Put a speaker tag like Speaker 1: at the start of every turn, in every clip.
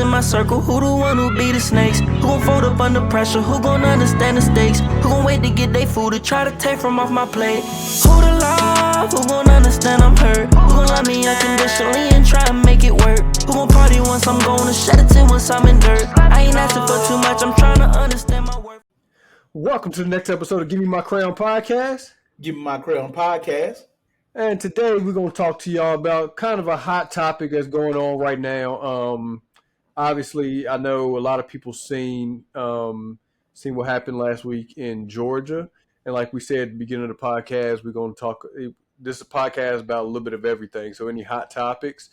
Speaker 1: in my circle? Who the one who be the snakes? Who gon' fold up under pressure? Who gon' understand the stakes? Who gon' wait to get their food to try to take from off my plate? Who the love? Who gon' understand I'm hurt? Who gon' love me unconditionally and try and make it work? Who gon' party once I'm gone and shed a tear once I'm in dirt? I ain't asking for too much, I'm trying to understand my worth.
Speaker 2: Welcome to the next episode of Give Me My Crayon Podcast.
Speaker 3: Give Me My Crayon Podcast.
Speaker 2: And today we're going to talk to y'all about kind of a hot topic that's going on right now. Obviously, I know a lot of people seen what happened last week in Georgia. And like we said at the beginning of the podcast, we're going to talk. This is a podcast about a little bit of everything. So any hot topics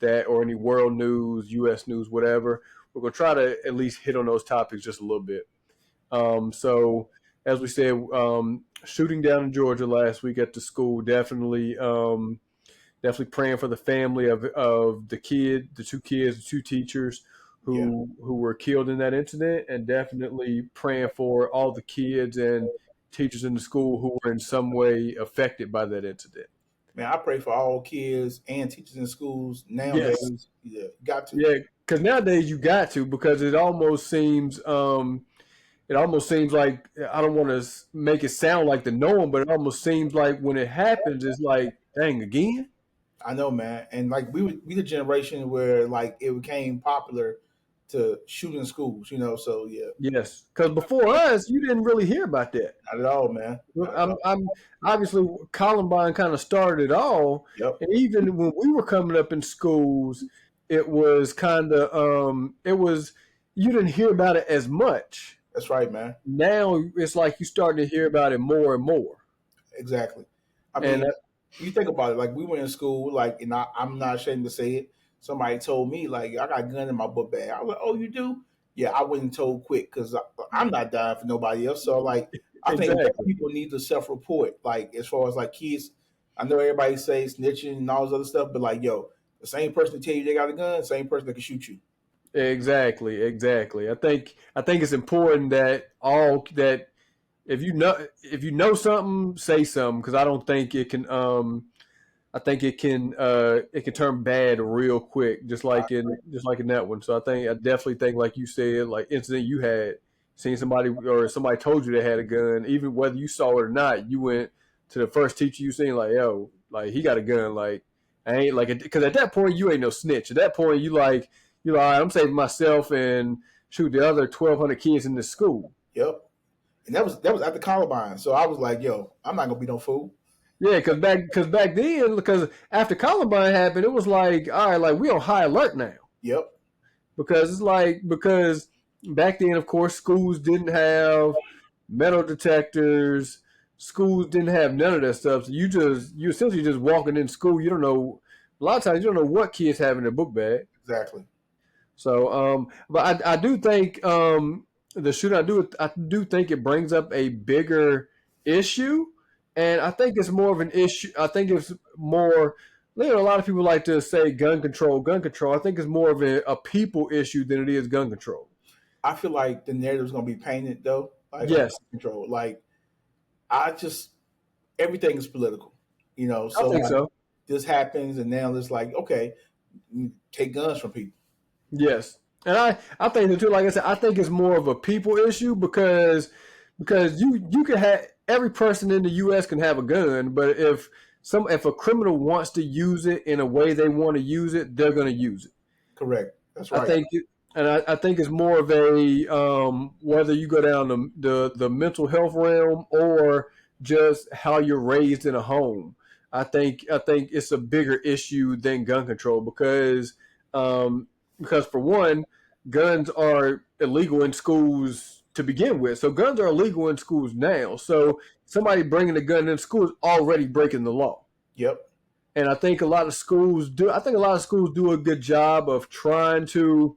Speaker 2: or any world news, U.S. news, whatever, we're going to try to at least hit on those topics just a little bit. So as we said, shooting down in Georgia last week at the school, definitely praying for the family of the two kids, the two teachers who were killed in that incident, and definitely praying for all the kids and teachers in the school who were in some way affected by that incident.
Speaker 3: Man, I pray for all kids and teachers in schools nowadays.
Speaker 2: Yes.
Speaker 3: Yeah, got to.
Speaker 2: Yeah, because nowadays you got to, because it almost seems like, I don't want to make it sound like the norm, but it almost seems like when it happens, it's like, dang, again?
Speaker 3: I know, man. And like we the generation where like it became popular to shoot in schools, so yeah.
Speaker 2: Yes, because before us, you didn't really hear about that.
Speaker 3: Not at all, man.
Speaker 2: I'm obviously, Columbine kind of started it all.
Speaker 3: Yep.
Speaker 2: And even when we were coming up in schools, it was kind of, you didn't hear about it as much.
Speaker 3: That's right, man.
Speaker 2: Now it's like you starting to hear about it more and more.
Speaker 3: Exactly. I mean, you think about it, like we went in school, like, and I'm not ashamed to say it. Somebody told me, like, I got a gun in my book bag. I was like, oh, you do? Yeah, I wouldn't told quick because I'm not dying for nobody else. So, like, I think people need to self-report, like, as far as, like, kids. I know everybody says snitching and all this other stuff, but, like, yo, the same person that tell you they got a gun, the same person that can shoot you.
Speaker 2: Exactly. I think it's important that if you know something, say something, because I don't think it can I think it can turn bad real quick, just like in that one. So I definitely think, like you said, like incident you had, seen somebody or somebody told you they had a gun, even whether you saw it or not, you went to the first teacher you seen, like, yo, like he got a gun, like I ain't like it, because at that point you ain't no snitch. At that point you like, all right, I'm saving myself and shoot the other 1,200 kids in this school.
Speaker 3: Yep. And that was after Columbine. So I was like, yo, I'm not gonna be no fool.
Speaker 2: Yeah, because back then, because after Columbine happened, it was like, all right, like we on high alert now.
Speaker 3: Yep.
Speaker 2: Because back then, of course, schools didn't have metal detectors. Schools didn't have none of that stuff. So you essentially just walking in school. You don't know, a lot of times you don't know what kids have in their book bag.
Speaker 3: Exactly.
Speaker 2: So, but I do think the shooting, I do think it brings up a bigger issue. And I think it's more of an issue. I think it's more, a lot of people like to say gun control. I think it's more of a people issue than it is gun control.
Speaker 3: I feel like the narrative is going to be painted, though. Like,
Speaker 2: yes.
Speaker 3: Gun control. Like, everything is political, So,
Speaker 2: I think so.
Speaker 3: This happens, and now it's like, okay, you take guns from people.
Speaker 2: Yes. And I think that too, like I said, I think it's more of a people issue because you can have, every person in the U.S. can have a gun, but if a criminal wants to use it in a way they want to use it, they're going to use it.
Speaker 3: Correct. That's right.
Speaker 2: I think it's more of a whether you go down the mental health realm or just how you're raised in a home. I think it's a bigger issue than gun control because for one, guns are illegal in schools to begin with. So guns are illegal in schools now. So somebody bringing a gun in school is already breaking the law.
Speaker 3: Yep.
Speaker 2: And I think a lot of schools do a good job of trying to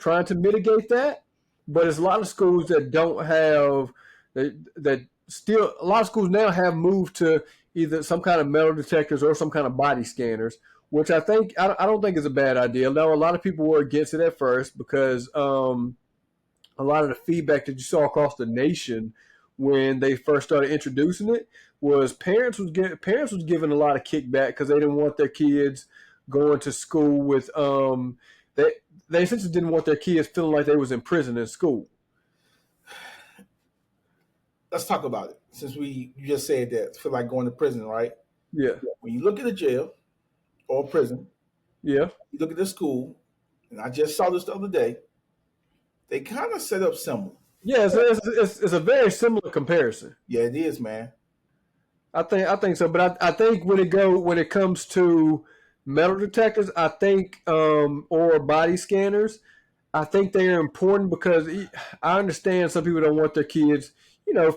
Speaker 2: mitigate that. But there's a lot of schools that don't have that still, a lot of schools now have moved to either some kind of metal detectors or some kind of body scanners, which I don't think is a bad idea. Now, a lot of people were against it at first because a lot of the feedback that you saw across the nation when they first started introducing it was parents was giving a lot of kickback because they didn't want their kids going to school with they essentially didn't want their kids feeling like they was in prison in school.
Speaker 3: Let's talk about it. Since you just said that, feel like going to prison, right?
Speaker 2: Yeah.
Speaker 3: When you look at a jail or a prison,
Speaker 2: Yeah.
Speaker 3: you look at the school, and I just saw this the other day. They kind of set up similar.
Speaker 2: Yeah, it's a very similar comparison.
Speaker 3: Yeah, it is, man.
Speaker 2: I think so, but I think when it comes to metal detectors, I think or body scanners, I think they are important because I understand some people don't want their kids,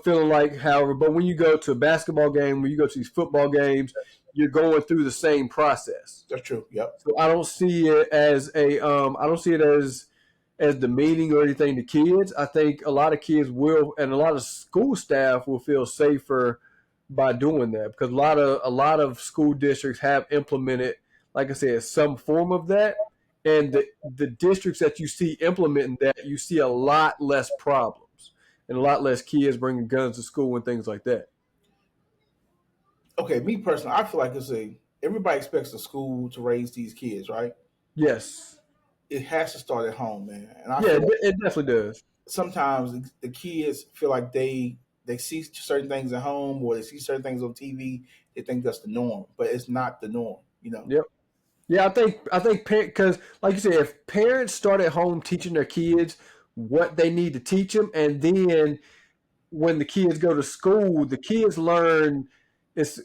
Speaker 2: feeling like however, but when you go to a basketball game, when you go to these football games, you're going through the same process.
Speaker 3: That's true. Yep.
Speaker 2: So I don't see it as I don't see it as demeaning or anything to kids. I think a lot of kids will, and a lot of school staff will feel safer by doing that because a lot of school districts have implemented, like I said, some form of that. And the districts that you see implementing that, you see a lot less problems and a lot less kids bringing guns to school and things like that.
Speaker 3: Okay, me personally, I feel like everybody expects the school to raise these kids, right?
Speaker 2: Yes.
Speaker 3: It has to start at home, man. And I
Speaker 2: Yeah,
Speaker 3: feel like
Speaker 2: it definitely does.
Speaker 3: sometimes the kids feel like they see certain things at home or they see certain things on TV. They think that's the norm, but it's not the norm.
Speaker 2: Yep. Yeah, I think because like you said, if parents start at home teaching their kids what they need to teach them, and then when the kids go to school, the kids it's they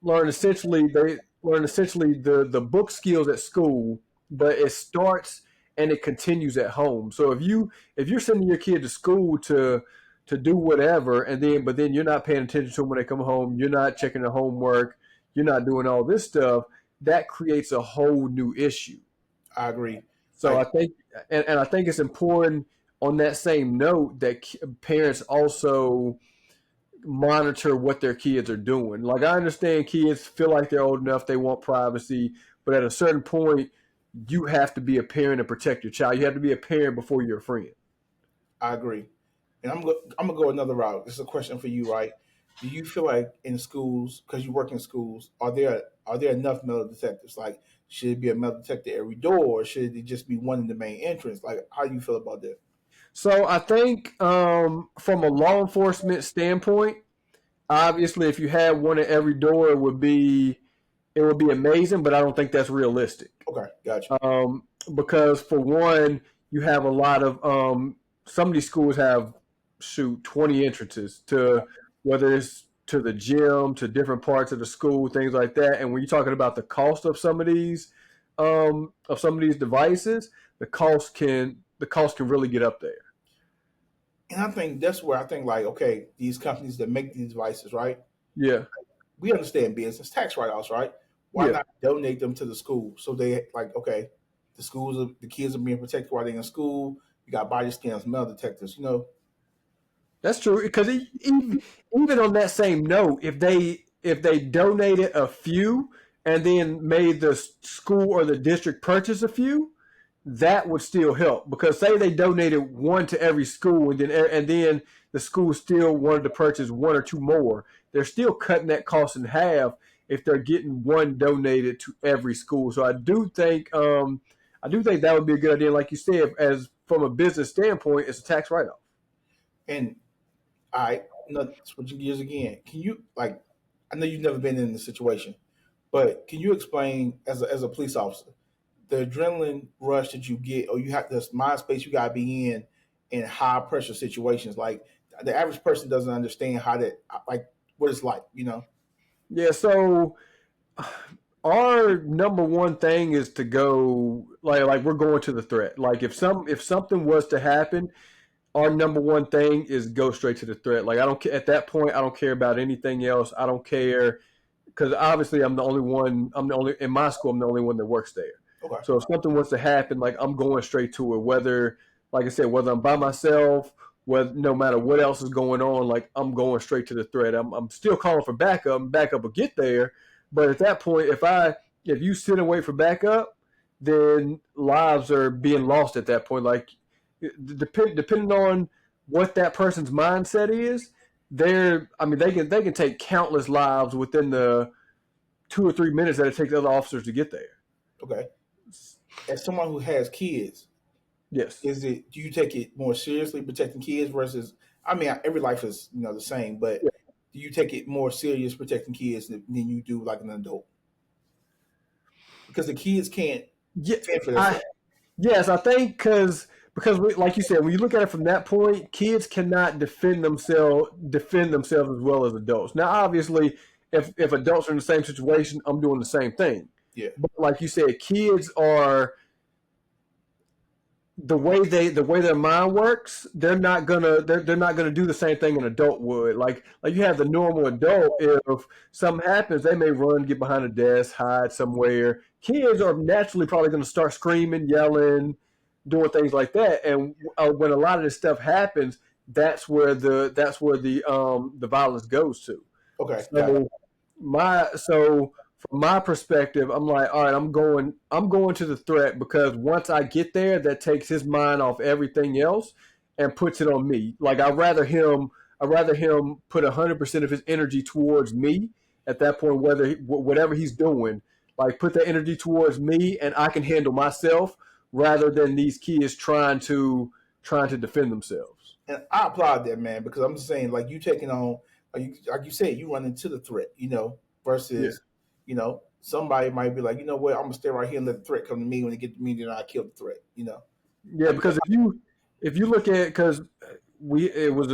Speaker 2: learn essentially the book skills at school, but it starts and it continues at home. So if you're sending your kid to school to do whatever, but then you're not paying attention to them when they come home, you're not checking their homework, you're not doing all this stuff, that creates a whole new issue.
Speaker 3: I agree.
Speaker 2: So I think, and I think it's important on that same note that parents also monitor what their kids are doing. Like I understand kids feel like they're old enough, they want privacy, but at a certain point, you have to be a parent and protect your child. You have to be a parent before you're a friend.
Speaker 3: I agree. And I'm gonna go another route. This is a question for you, right? Do you feel like in schools, because you work in schools, are there enough metal detectors? Like, should it be a metal detector every door, or should it just be one in the main entrance? Like, how do you feel about that?
Speaker 2: So I think from a law enforcement standpoint, obviously, if you had one at every door, it would be amazing. But I don't think that's realistic.
Speaker 3: Okay, gotcha.
Speaker 2: Because for one, you have a lot of some of these schools have 20 entrances to whether it's to the gym, to different parts of the school, things like that. And when you're talking about the cost of some of these devices, the cost can really get up there.
Speaker 3: And I think that's where I think like, okay, these companies that make these devices, right?
Speaker 2: Yeah.
Speaker 3: We understand business tax write-offs, right? Why not donate them to the school so they like, okay, the kids are being protected while they're in school. You got body scanners, metal detectors,
Speaker 2: That's true. Because even on that same note, if they donated a few and then made the school or the district purchase a few, that would still help. Because say they donated one to every school and then the school still wanted to purchase one or two more, they're still cutting that cost in half if they're getting one donated to every school. So I do think that would be a good idea. Like you said, as from a business standpoint, it's a tax write-off.
Speaker 3: And I switching gears again. Can you like? I know you've never been in this situation, but can you explain as a police officer the adrenaline rush that you get, or you have this mind space you gotta be in high pressure situations? Like the average person doesn't understand how that like what it's like.
Speaker 2: Yeah. So our number one thing is to go like we're going to the threat. Like if something was to happen, our number one thing is go straight to the threat. Like I don't at that point I don't care about anything else. I don't care because obviously I'm the only one. I'm the only in my school. I'm the only one that works there.
Speaker 3: Okay.
Speaker 2: So if something was to happen, like I'm going straight to it. Whether, like I said, whether I'm by myself, whether no matter what else is going on, like I'm going straight to the threat. I'm still calling for backup. And backup will get there, but at that point, if you sit and wait for backup, then lives are being lost at that point. Like depending on what that person's mindset is, they can take countless lives within the 2 or 3 minutes that it takes other officers to get there.
Speaker 3: Okay. As someone who has kids,
Speaker 2: Yes.
Speaker 3: do you take it more seriously protecting kids versus? I mean, every life is the same, but
Speaker 2: Yeah.
Speaker 3: do you take it more serious protecting kids than you do like an adult? Because the kids can't
Speaker 2: Yeah.
Speaker 3: fend for
Speaker 2: I
Speaker 3: themselves.
Speaker 2: Yes, I think because like you said, when you look at it from that point, kids cannot defend themselves as well as adults. Now, obviously, if adults are in the same situation, I'm doing the same thing.
Speaker 3: Yeah.
Speaker 2: But like you said, kids are the way their mind works. They're not gonna do the same thing an adult would. Like you have the normal adult. If something happens, they may run, get behind a desk, hide somewhere. Kids are naturally probably going to start screaming, yelling, doing things like that. And when a lot of this stuff happens, that's where the violence goes to.
Speaker 3: Okay. Got it.
Speaker 2: So from my perspective, I'm like, all right, I'm going to the threat because once I get there, that takes his mind off everything else and puts it on me. Like I'd rather him put 100% of his energy towards me at that point, whatever he's doing, like put that energy towards me, and I can handle myself rather than these kids trying to defend themselves.
Speaker 3: And I applaud that, man, because I'm just saying, like you taking on, like you said, you run into the threat,
Speaker 2: Yeah,
Speaker 3: versus, somebody might be like, you know what, I'm gonna stay right here and let the threat come to me. When it get to me, then I kill the threat.
Speaker 2: yeah.
Speaker 3: Like,
Speaker 2: Because if you look at because it was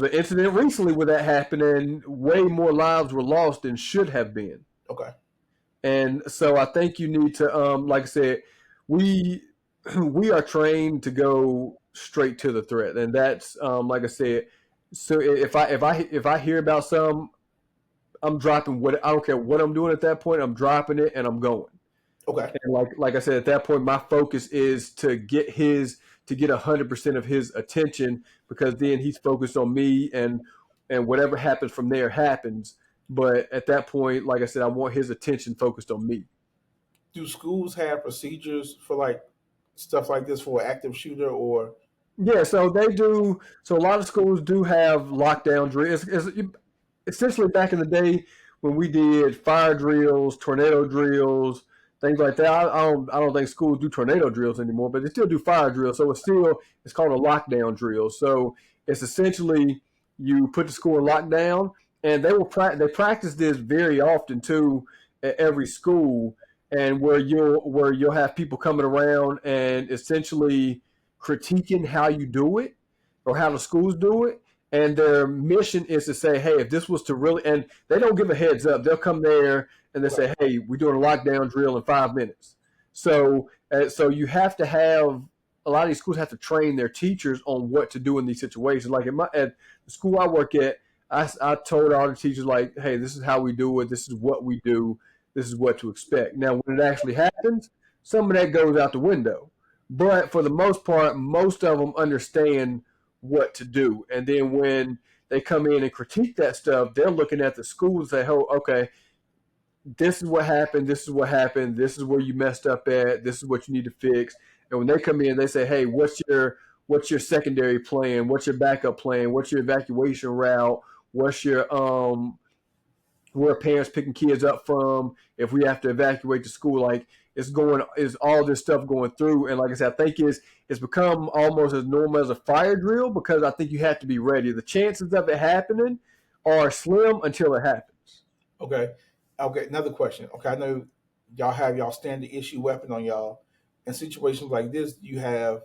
Speaker 2: an incident recently where that happened, and way more lives were lost than should have been.
Speaker 3: okay,
Speaker 2: And so I think you need to, like I said, we we are trained to go straight to the threat, and that's like I said. So if I hear about some, I'm dropping what I don't care what I'm doing at that point. I'm dropping it and I'm going.
Speaker 3: okay.
Speaker 2: And like I said, at that point, my focus is to get 100% of his attention because then he's focused on me and whatever happens from there happens. But at that point, like I said, I want his attention focused on me.
Speaker 3: Do schools have procedures for like stuff like this for an active shooter or?
Speaker 2: Yeah, so they do. So a lot of schools do have lockdown drills. Essentially back in the day when we did fire drills, tornado drills, things like that. I don't think schools do tornado drills anymore, but they still do fire drills. So it's called a lockdown drill. So it's essentially you put the school in lockdown, and they practice this very often too at every school, and where you'll have people coming around and essentially critiquing how you do it or how the schools do it, and their mission is to say, hey, if this was to really, and they don't give a heads up. They'll come there and they say, hey, we're doing a lockdown drill in 5 minutes. So you have to have a lot of these schools have to train their teachers on what to do in these situations. Like at the school I work at, I told all the teachers like, hey, this is how we do it. This is what we do. This is what to expect. Now, when it actually happens, some of that goes out the window. But for the most part, most of them understand what to do. And then when they come in and critique that stuff, they're looking at the school and say, oh, okay, this is what happened. This is what happened. This is where you messed up at. This is what you need to fix. And when they come in, they say, hey, what's your secondary plan? What's your backup plan? What's your evacuation route? What's your where parents picking kids up from if we have to evacuate the school? Like is all this stuff going through? And like I said, I think it's become almost as normal as a fire drill because I think you have to be ready. The chances of it happening are slim until it happens.
Speaker 3: Okay. Okay. Another question. Okay. I know y'all have y'all standard issue weapon on y'all. In situations like this, you have,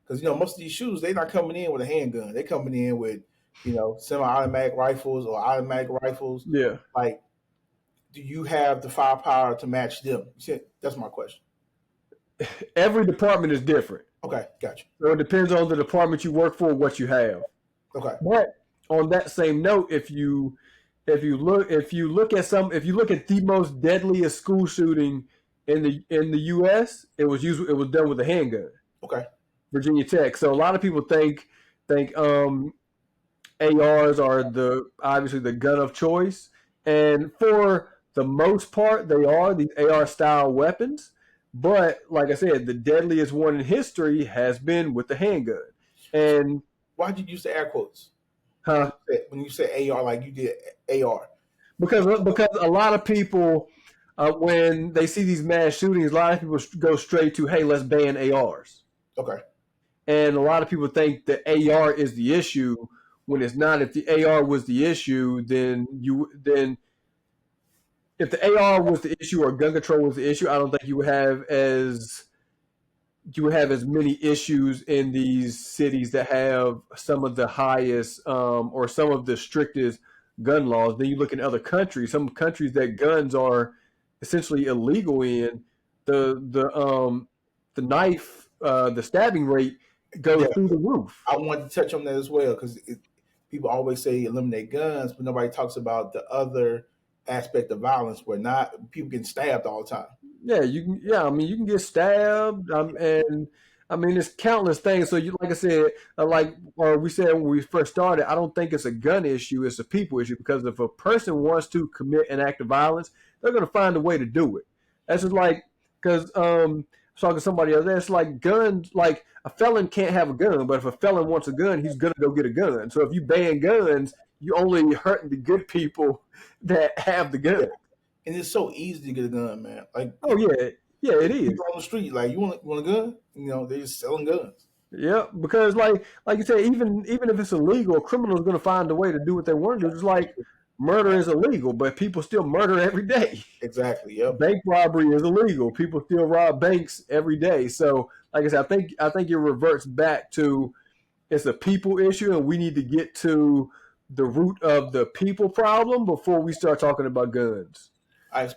Speaker 3: because most of these shooters, they're not coming in with a handgun. They're coming in with, semi-automatic rifles or automatic rifles.
Speaker 2: Yeah.
Speaker 3: Like, do you have the firepower to match them? That's my question.
Speaker 2: Every department is different.
Speaker 3: Okay, gotcha.
Speaker 2: So it depends on the department you work for, what you have.
Speaker 3: Okay.
Speaker 2: But on that same note, if you look at the most deadliest school shooting in the U.S., it was done with a handgun.
Speaker 3: Okay.
Speaker 2: Virginia Tech. So a lot of people think ARs are obviously the gun of choice, and for the most part, they are these AR style weapons. But like I said, the deadliest one in history has been with the handgun. And
Speaker 3: why'd you use the air quotes?
Speaker 2: Huh?
Speaker 3: When you say AR, like you did AR?
Speaker 2: Because a lot of people when they see these mass shootings, a lot of people go straight to, "Hey, let's ban ARs."
Speaker 3: Okay.
Speaker 2: And a lot of people think the AR is the issue when it's not. If the AR was the issue, then if the AR was the issue or gun control was the issue, I don't think you would have as many issues in these cities that have some of the highest or some of the strictest gun laws. Then you look in other countries, some countries that guns are essentially illegal in, the knife, the stabbing rate goes
Speaker 3: Yeah,
Speaker 2: through the roof.
Speaker 3: I wanted to touch on that as well because people always say eliminate guns, but nobody talks about the other aspect of violence where not people getting stabbed all the time.
Speaker 2: Yeah, you can. Yeah, I mean, you can get stabbed, and I mean, it's countless things. So, you, like I said, or we said when we first started, I don't think it's a gun issue; it's a people issue. Because if a person wants to commit an act of violence, they're going to find a way to do it. That's just like because I was talking to somebody else. It's like guns. Like a felon can't have a gun, but if a felon wants a gun, he's going to go get a gun. So if you ban guns, you only hurting the good people that have the gun.
Speaker 3: Yeah. And it's so easy to get a gun, man. Like,
Speaker 2: oh yeah, yeah, it is.
Speaker 3: people on the street, like, you want a gun? They're just selling guns.
Speaker 2: Yeah, because like you say, even if it's illegal, a criminal is going to find a way to do what they want to do. It's like murder is illegal, but people still murder every day.
Speaker 3: Exactly. Yep.
Speaker 2: Bank robbery is illegal. People still rob banks every day. So, like I said, I think it reverts back to it's a people issue, and we need to get to the root of the people problem before we start talking about guns.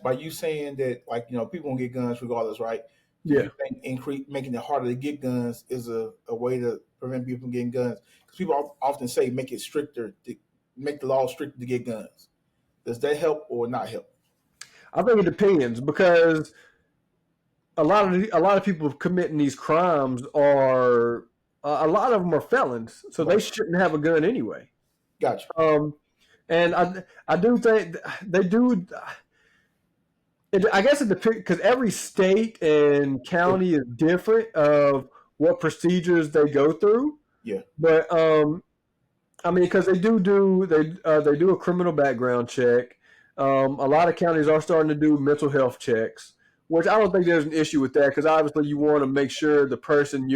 Speaker 3: By you saying that, like, people gonna get guns regardless, right? Do
Speaker 2: Yeah.
Speaker 3: you think making it harder to get guns is a way to prevent people from getting guns? Because people often say make it stricter, make the law stricter to get guns. Does that help or not help?
Speaker 2: I think it depends because a lot of people committing these crimes are a lot of them are felons, so they shouldn't have a gun anyway.
Speaker 3: Gotcha.
Speaker 2: And I do think they do. I guess it depends because every state and county is different of what procedures they go through.
Speaker 3: Yeah.
Speaker 2: But I mean, because they do a criminal background check. A lot of counties are starting to do mental health checks, which I don't think there's an issue with that because obviously you want to make sure the person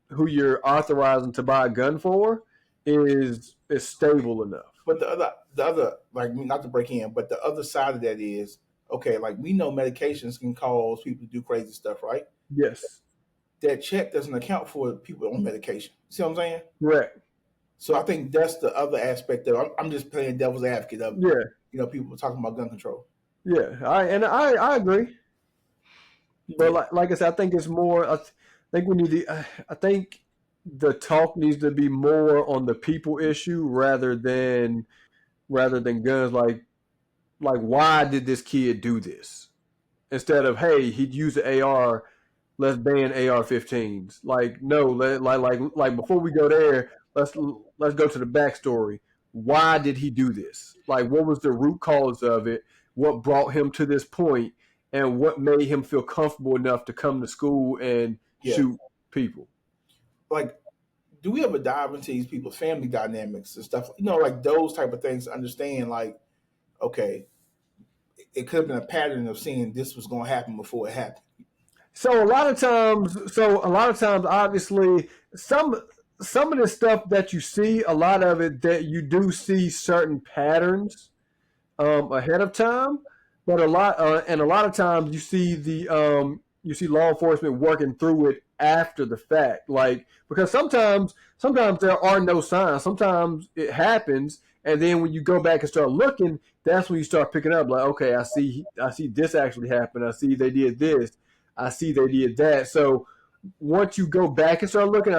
Speaker 2: who you're authorizing to buy a gun for is stable enough.
Speaker 3: But the other, like, not to break in, but the other side of that is, okay, like, we know medications can cause people to do crazy stuff, right?
Speaker 2: Yes.
Speaker 3: That check doesn't account for people on medication. See what I'm saying?
Speaker 2: Correct.
Speaker 3: So I think that's the other aspect of I'm just playing devil's advocate of people talking about gun control.
Speaker 2: Yeah, I agree. But like I said, I think it's more. I think we need to. I think the talk needs to be more on the people issue rather than guns. Like why did this kid do this? Instead of, hey, he'd use the AR, let's ban AR-15s. Like, no, like before we go there, let's go to the backstory. Why did he do this? Like, what was the root cause of it? What brought him to this point, and what made him feel comfortable enough to come to school and shoot people?
Speaker 3: Like, do we ever dive into these people's family dynamics and stuff? Like those type of things to understand, like, okay, it could have been a pattern of seeing this was going to happen before it happened.
Speaker 2: So a lot of times, obviously, some of the stuff that you see, a lot of it that you do see certain patterns ahead of time, but a lot of times you see law enforcement working through it after the fact, like, because sometimes there are no signs. Sometimes it happens, and then when you go back and start looking, that's when you start picking up, like, okay, I see this actually happened. I see they did this. I see they did that. So once you go back and start looking,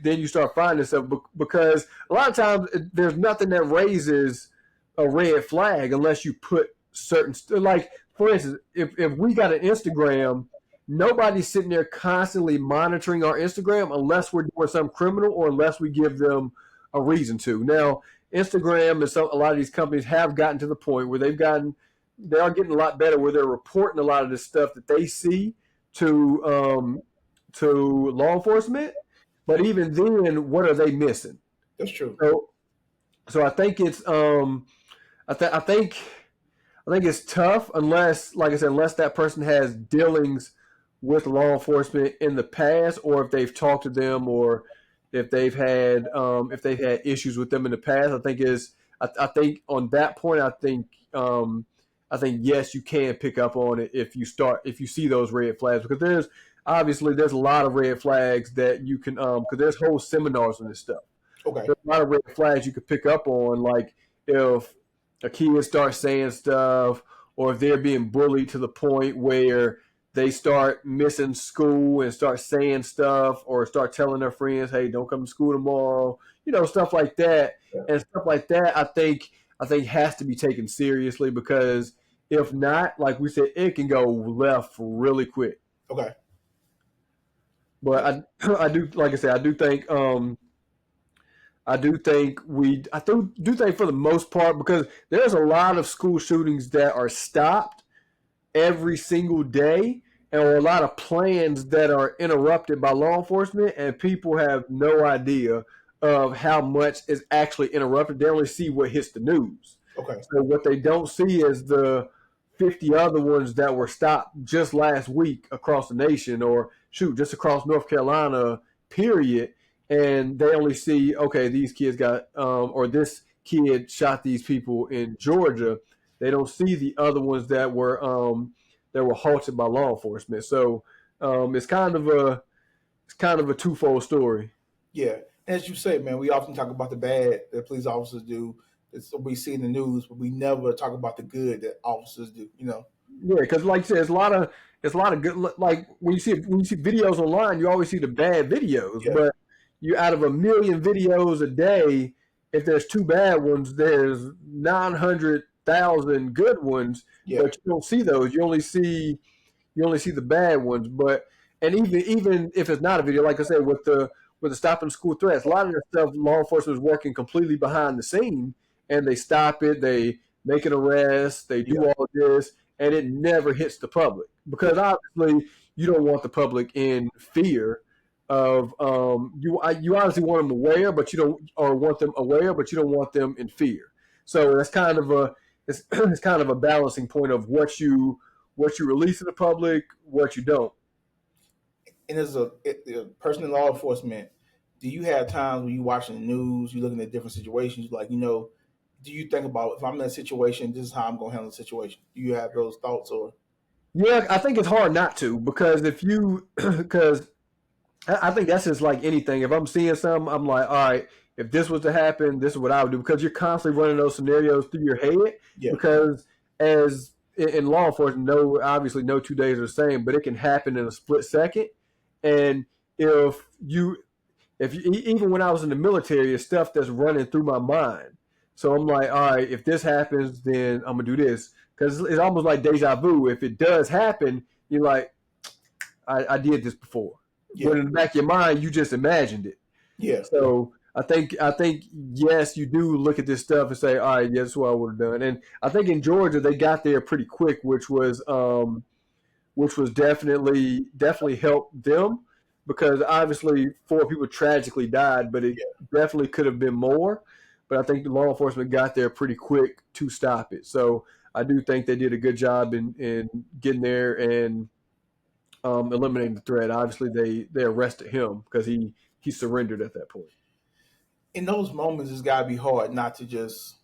Speaker 2: then you start finding stuff, because a lot of times there's nothing that raises a red flag unless you put certain like, for instance, if we got an Instagram, nobody's sitting there constantly monitoring our Instagram unless we're doing something criminal or unless we give them a reason to. Now, Instagram and a lot of these companies have gotten to the point where they are getting a lot better, where they're reporting a lot of this stuff that they see to law enforcement. But even then, what are they missing?
Speaker 3: That's true.
Speaker 2: So I think it's I think I think it's tough unless, like I said, unless that person has dealings with law enforcement in the past, or if they've talked to them, or if they've had issues with them in the past. I think on that point, I think yes, you can pick up on it if you see those red flags, because there's a lot of red flags that you can because there's whole seminars on this stuff.
Speaker 3: Okay.
Speaker 2: There's a lot of red flags you could pick up on, like if a kid starts saying stuff, or if they're being bullied to the point where they start missing school and start saying stuff, or start telling their friends, "Hey, don't come to school tomorrow." Stuff like that,
Speaker 3: Yeah.
Speaker 2: and stuff like that. I think has to be taken seriously, because if not, like we said, it can go left really quick.
Speaker 3: Okay.
Speaker 2: But I do, like I said, I do think for the most part, because there's a lot of school shootings that are stopped every single day, and a lot of plans that are interrupted by law enforcement, and people have no idea of how much is actually interrupted. They only see what hits the news.
Speaker 3: Okay.
Speaker 2: So what they don't see is the 50 other ones that were stopped just last week across the nation, or just across North Carolina, period. And they only see, okay, these kids got, or this kid shot these people in Georgia. They don't see the other ones that were halted by law enforcement. So it's kind of a twofold story.
Speaker 3: Yeah. As you say, man, we often talk about the bad that police officers do. It's what we see in the news, but we never talk about the good that officers do.
Speaker 2: Yeah, because like I said, it's a lot of good. Like when you see videos online, you always see the bad videos,
Speaker 3: Yeah.
Speaker 2: but you out of a million videos a day, if there's two bad ones, there's 900,000 good ones.
Speaker 3: Yeah.
Speaker 2: But you don't see those. You only see the bad ones. But and even if it's not a video, like I said, with the stopping school threats, a lot of the stuff law enforcement is working completely behind the scene, and they stop it, they make an arrest, they do all of this, and it never hits the public, because obviously you don't want the public in fear of you obviously want them aware, but you don't want them in fear. So that's kind of it's kind of a balancing point of what you release to the public, what you don't.
Speaker 3: And as a person in law enforcement, do you have times when you watching the news, you're looking at different situations, like, do you think about, if I'm in a situation, this is how I'm going to handle the situation? Do you have those thoughts? Or
Speaker 2: Yeah, I think it's hard not to, because because I think that's just like anything. If I'm seeing something, I'm like, all right, if this was to happen, this is what I would do, because you're constantly running those scenarios through your head.
Speaker 3: Yeah.
Speaker 2: Because as in law enforcement, obviously no 2 days are the same, but it can happen in a split second. And even when I was in the military, it's stuff that's running through my mind. So I'm like, all right, if this happens, then I'm gonna do this, because it's almost like deja vu. If it does happen, you're like, I did this before.
Speaker 3: Yeah.
Speaker 2: But in the back of your mind, you just imagined it.
Speaker 3: Yeah.
Speaker 2: So I think yes, you do look at this stuff and say, all right, yeah, that's what I would have done. And I think in Georgia they got there pretty quick, which was definitely helped them, because obviously 4 people tragically died, but it definitely could have been more. But I think the law enforcement got there pretty quick to stop it. So I do think they did a good job in getting there and eliminating the threat. Obviously, they arrested him because he surrendered at that point.
Speaker 3: In those moments, it's got to be hard not to just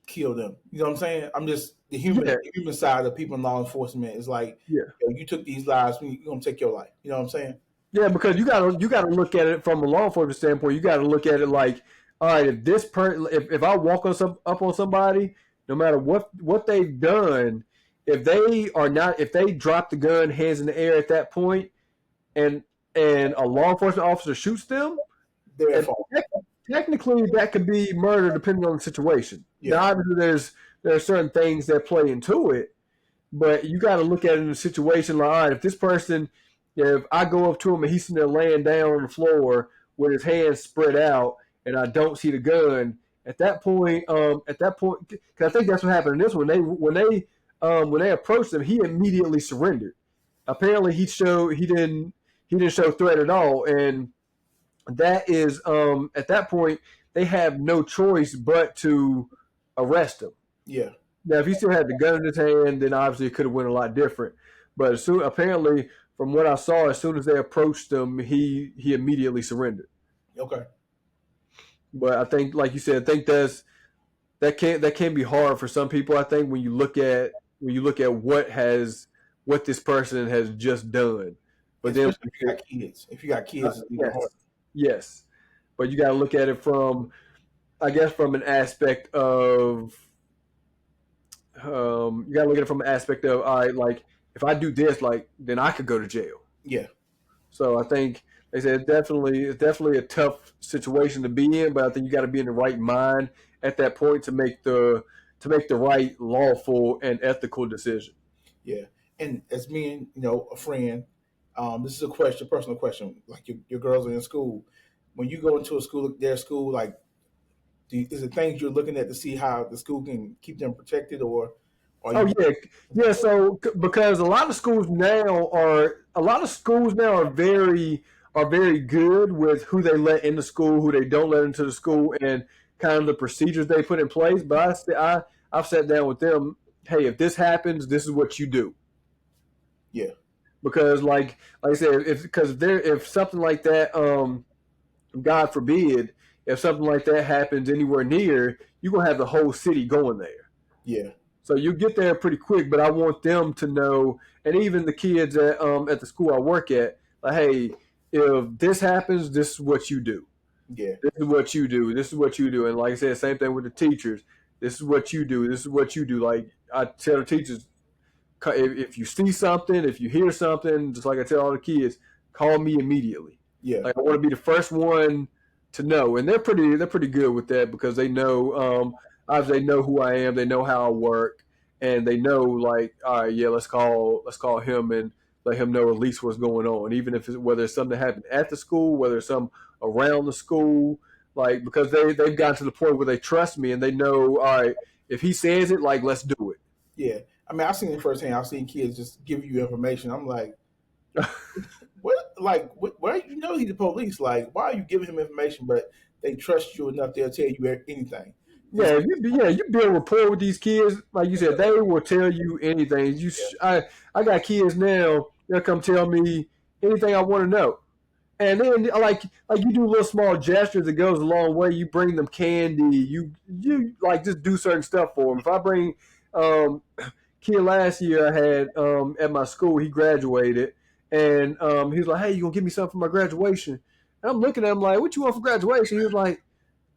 Speaker 3: kill them. You know what I'm saying? I'm just the human side of people in law enforcement is like, you took these lives, you're gonna take your life. You know what I'm saying?
Speaker 2: Yeah, because you gotta look at it from a law enforcement standpoint. You gotta look at it like, all right, if I walk up on somebody, no matter what they've done, if they drop the gun, hands in the air at that point, and a law enforcement officer shoots them, technically that could be murder depending on the situation.
Speaker 3: Yeah.
Speaker 2: Now, obviously there are certain things that play into it, but you got to look at it in a situation like, all right, if this person, if I go up to him and he's sitting there laying down on the floor with his hands spread out, and I don't see the gun, at that point, because I think that's what happened in this one. When they approached him, he immediately surrendered. Apparently, he didn't show threat at all, and that is at that point they have no choice but to arrest him.
Speaker 3: Yeah.
Speaker 2: Now, if he still had the gun in his hand, then obviously it could have went a lot different. But apparently, from what I saw, as soon as they approached him, he immediately surrendered.
Speaker 3: Okay.
Speaker 2: But I think, like you said, I think that can be hard for some people. I think when you look at what this person has just done, but then
Speaker 3: Especially if you got kids. If you got kids, it's even
Speaker 2: yes,
Speaker 3: harder.
Speaker 2: yes, but you got to look at it from, I guess, from an aspect of you got to look at it from an aspect of, all right, like if I do this, like then I could go to jail.
Speaker 3: Yeah.
Speaker 2: So I think they said it's definitely a tough situation to be in, but I think you got to be in the right mind at that point to make the right lawful and ethical decision.
Speaker 3: Yeah. And as me and a friend, this is a question, personal question. Like your girls are in school. When you go into their school, like, is it things you're looking at to see how the school can keep them protected, or are
Speaker 2: Oh
Speaker 3: you?
Speaker 2: yeah, yeah. So because a lot of schools now are very good with who they let into school, who they don't let into the school, and kind of the procedures they put in place. But I've sat down with them. Hey, if this happens, this is what you do.
Speaker 3: Yeah.
Speaker 2: Because like I said, if something like that, God forbid, if something like that happens anywhere near, you're gonna have the whole city going there.
Speaker 3: Yeah.
Speaker 2: So you get there pretty quick, but I want them to know, and even the kids at the school I work at, like, hey, if this happens, this is what you do.
Speaker 3: Yeah.
Speaker 2: This is what you do. This is what you do. And like I said, same thing with the teachers. This is what you do. This is what you do. Like I tell the teachers, if you see something, if you hear something, just like I tell all the kids, call me immediately.
Speaker 3: Yeah.
Speaker 2: Like I want to be the first one to know, and they're pretty good with that because they know, obviously they know who I am, they know how I work, and they know like, all right, yeah, let's call him and let him know at least what's going on, even if whether it's something that happened at the school, whether it's some around the school, like because they've gotten to the point where they trust me and they know, all right, if he says it, like let's do it.
Speaker 3: Yeah. I mean, I've seen it firsthand. I've seen kids just give you information. I'm like, what? Like, what? You know, he's the police. Like, why are you giving him information? But they trust you enough; they'll tell you anything. Just
Speaker 2: You build rapport with these kids. Like you said, they will tell you anything. I got kids now. They'll come tell me anything I want to know. And then like you do little small gestures, it goes a long way. You bring them candy. You like just do certain stuff for them. If I bring kid last year I had at my school, he graduated, and he was like, "Hey, you gonna give me something for my graduation?" And I'm looking at him like, "What you want for graduation?" He was like,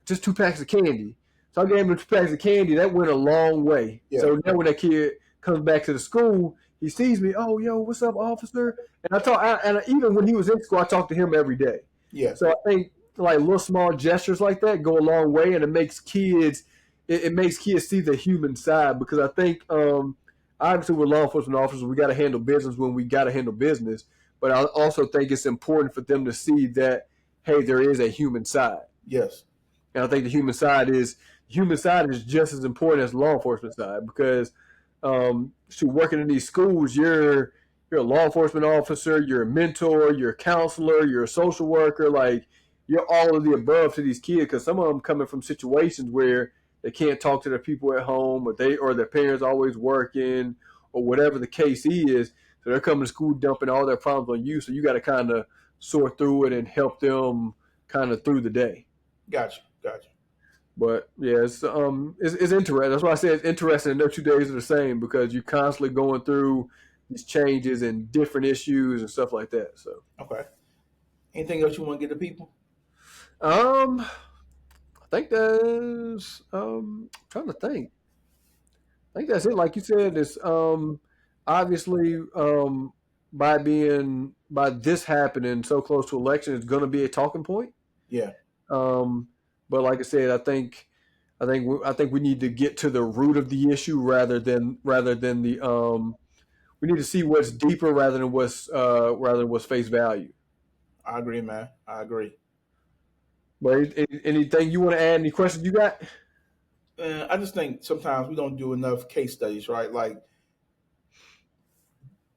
Speaker 2: just 2 packs of candy. So I gave him 2 packs of candy. That went a long way.
Speaker 3: yeah,
Speaker 2: So now when that kid comes back to the school, he sees me. Oh, yo, what's up, officer? And even when he was in school, I talked to him every day.
Speaker 3: yeah,
Speaker 2: So I think like little small gestures like that go a long way, and it makes kids see the human side because I think obviously with law enforcement officers we got to handle business when we got to handle business, but I also think it's important for them to see that hey, there is a human side.
Speaker 3: yes,
Speaker 2: And I think the human side is just as important as the law enforcement side because working in these schools, you're a law enforcement officer, you're a mentor, you're a counselor, you're a social worker, like you're all of the above to these kids because some of them coming from situations where they can't talk to their people at home or their parents always working or whatever the case is. So they're coming to school dumping all their problems on you. So you got to kind of sort through it and help them kind of through the day.
Speaker 3: gotcha.
Speaker 2: But yeah, it's interesting. That's why I say it's interesting. No 2 days are the same because you're constantly going through these changes and different issues and stuff like that. So,
Speaker 3: Okay. Anything else you want to get to people?
Speaker 2: I think that's trying to think. I think that's it. Like you said, it's obviously by this happening so close to election, it's going to be a talking point.
Speaker 3: Yeah,
Speaker 2: Um, but like I said, I think we need to get to the root of the issue rather than the we need to see what's deeper rather than what's face value.
Speaker 3: I agree, man. I agree.
Speaker 2: But anything you want to add? Any questions you got?
Speaker 3: I just think sometimes we don't do enough case studies, right? Like,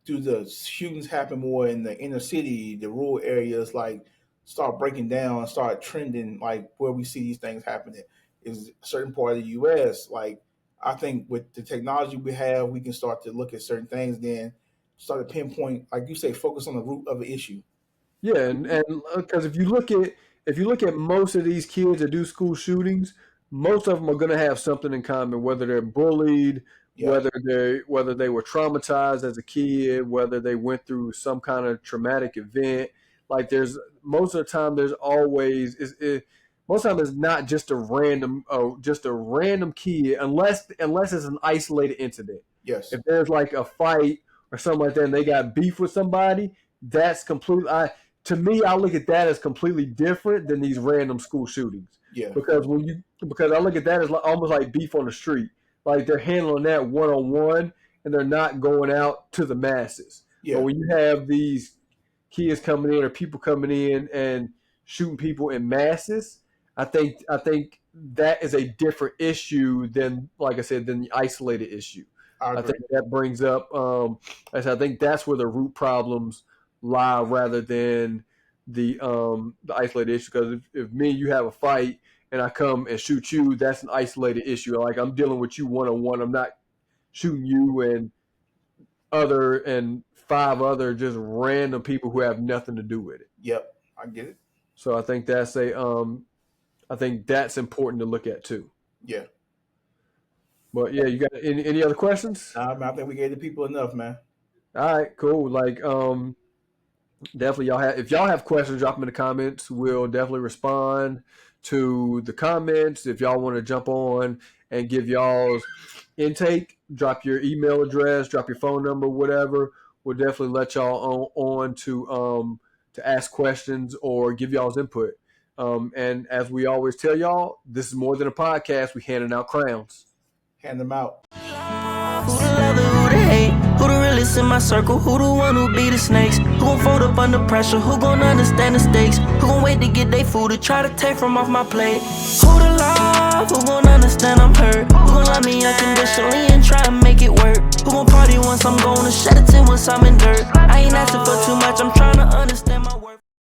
Speaker 3: do the shootings happen more in the inner city, the rural areas? Like, start breaking down and start trending, like where we see these things happening. Is a certain part of the U.S. like I think with the technology we have, we can start to look at certain things, then start to pinpoint, like you say, focus on the root of the issue.
Speaker 2: Yeah, and because if you look at most of these kids that do school shootings, most of them are going to have something in common, whether they're bullied,
Speaker 3: Yeah.
Speaker 2: whether they were traumatized as a kid, whether they went through some kind of traumatic event. Like there's most of the time there's always most of the time it's not just a random kid unless it's an isolated incident.
Speaker 3: Yes.
Speaker 2: If there's like a fight or something like that and they got beef with somebody, that's completely to me, I look at that as completely different than these random school shootings.
Speaker 3: Yeah.
Speaker 2: Because I look at that as almost like beef on the street. Like they're handling that one on one, and they're not going out to the masses.
Speaker 3: Yeah.
Speaker 2: But when you have these kids coming in or people coming in and shooting people in masses, I think that is a different issue than, like I said, than the isolated issue. I think that brings up. I think that's where the root problems lie rather than the isolated issue. Because if me and you have a fight and I come and shoot you, that's an isolated issue. Like I'm dealing with you one on one. I'm not shooting you and five other just random people who have nothing to do with it.
Speaker 3: Yep, I get it.
Speaker 2: So I think that's important to look at too.
Speaker 3: Yeah.
Speaker 2: But yeah, you got any other questions?
Speaker 3: Nah, man, I think we gave the people enough, man.
Speaker 2: All right, cool. Like definitely if y'all have questions, drop them in the comments. We'll definitely respond to the comments. If y'all want to jump on and give y'all's intake, drop your email address, drop your phone number, whatever. We'll definitely let y'all on to ask questions or give y'all's input. And as we always tell y'all, this is more than a podcast. We handing out crowns.
Speaker 3: Hand them out.
Speaker 1: Who the lover, who the hate? Who the realest in my circle? Who the one who be the snakes? Who gon' fold up under pressure? Who gon' understand the stakes? Who gon' wait to get they food to try to take from off my plate? Who the love? Who gon' understand I'm hurt? Who gon' love me unconditionally and try to make it work? Who gon' party once I'm gone and shed a tear once I'm in dirt? I ain't asking for too much, I'm